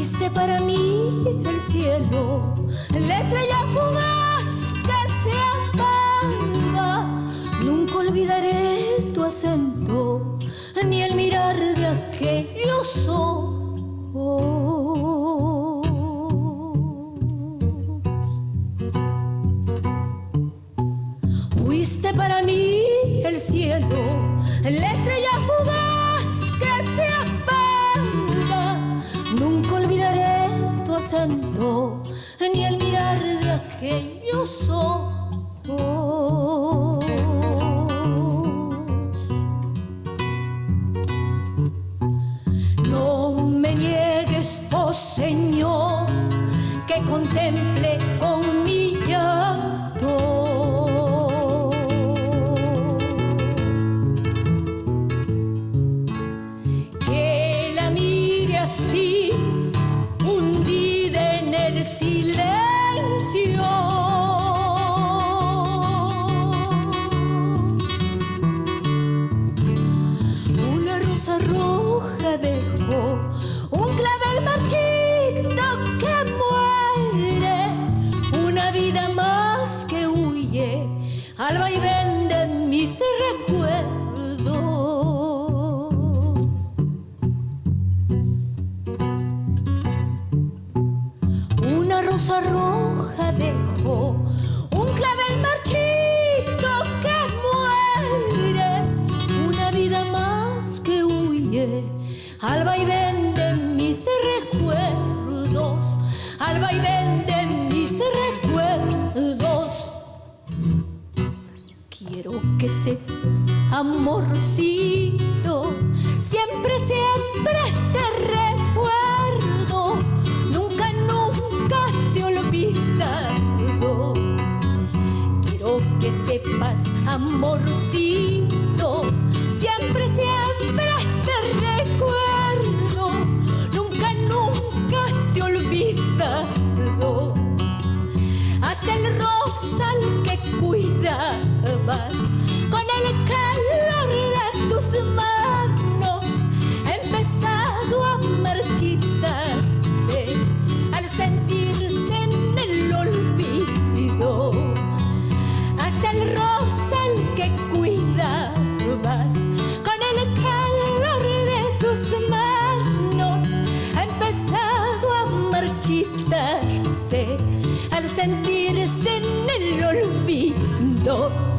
Fuiste para mí el cielo, la estrella fugaz que se apaga. Nunca olvidaré tu acento, ni el mirar de aquellos ojos. Fuiste para mí el cielo, la estrella fugaz que se apaga. Nunca olvidaré tu acento, ni el mirar de aquellos ojos. No me niegues, oh Señor, que contemple con mi llanto así, hundida en el silencio. Una rosa roja dejó un clavel marchito que muere, una vida más que huye al vaivén de mis recuerdos. Una rosa roja dejó un clavel marchito que muere, una vida más que huye al vaivén de mis recuerdos, al vaivén de mis recuerdos. Quiero que sepas, amorcito, siempre, siempre te recuerdo. Nunca, nunca te olvidado. Quiero que sepas, amorcito, siempre, siempre te recuerdo. Nunca, nunca te olvidado. Hasta el rosal que cuidabas con el calor de tus manos ha empezado a marchitarse al sentirse en el olvido. Hasta el rosal que cuidabas con el calor de tus manos ha empezado a marchitarse al sentirse en el olvido.